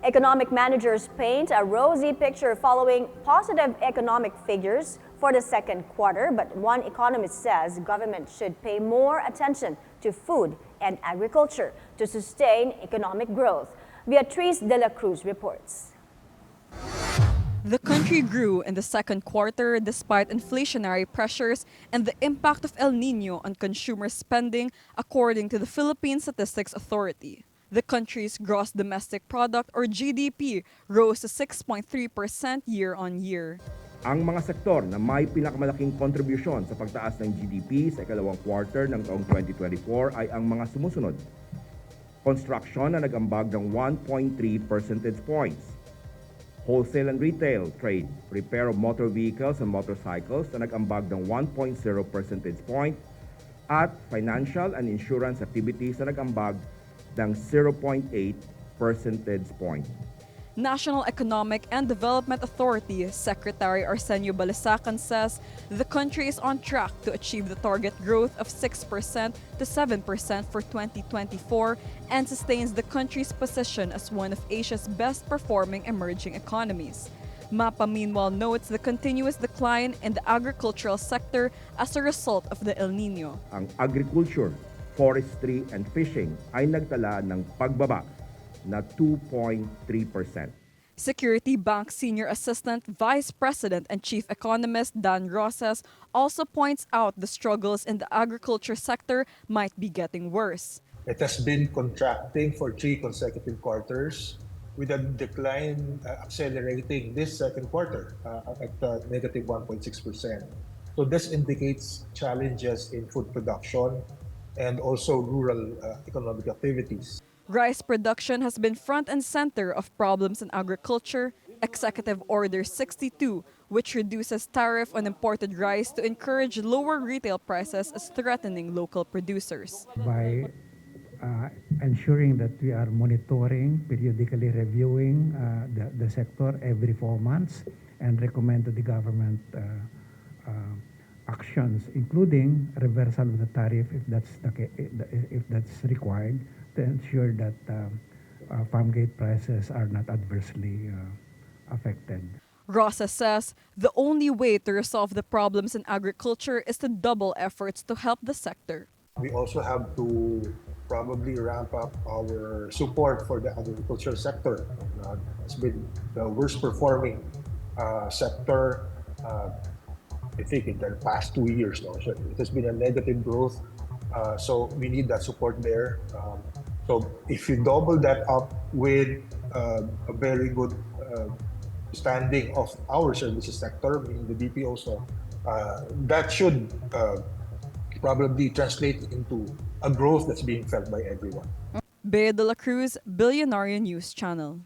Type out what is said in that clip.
Economic managers paint a rosy picture following positive economic figures for the second quarter, but one economist says government should pay more attention to food and agriculture to sustain economic growth. Beatriz dela Cruz reports. The country grew in the second quarter despite inflationary pressures and the impact of El Nino on consumer spending, according to the Philippine Statistics Authority. The country's gross domestic product or GDP rose to 6.3% year-on-year. Ang mga sektor na may pinakamalaking kontribusyon sa pagtaas ng GDP sa ikalawang quarter ng taong 2024 ay ang mga sumusunod. Construction na nag-ambag ng 1.3 percentage points. Wholesale and retail trade, repair of motor vehicles and motorcycles na nag-ambag ng 1.0 percentage point. At financial and insurance activities na nag-ambag ng 0.8 percentage point. National Economic and Development Authority Secretary Arsenio Balisacan says the country is on track to achieve the target growth of 6% to 7% for 2024 and sustains the country's position as one of Asia's best performing emerging economies. MAPA meanwhile notes the continuous decline in the agricultural sector as a result of the El Nino. Ang agriculture, forestry and fishing ay nagtala ng pagbaba na 2.3%. Security Bank Senior Assistant Vice President and Chief Economist Dan Rosas also points out the struggles in the agriculture sector might be getting worse. It has been contracting for 3 consecutive quarters, with a decline accelerating this second quarter at negative 1.6%. So this indicates challenges in food production and also rural economic activities. Rice production has been front and center of problems in agriculture. Executive Order 62, which reduces tariff on imported rice to encourage lower retail prices, is threatening local producers. By ensuring that we are monitoring, periodically reviewing the sector every 4 months and recommend to the government actions, including reversal of the tariff if that's required, to ensure that farm gate prices are not adversely affected. Rosa says the only way to resolve the problems in agriculture is to double efforts to help the sector. We also have to probably ramp up our support for the agricultural sector. It's been the worst performing sector, I think, in the past 2 years now. So it has been a negative growth. So we need that support there. So if you double that up with a very good standing of our services sector, meaning the BPO, so that should probably translate into a growth that's being felt by everyone. Beatriz dela Cruz, Billionaire News Channel.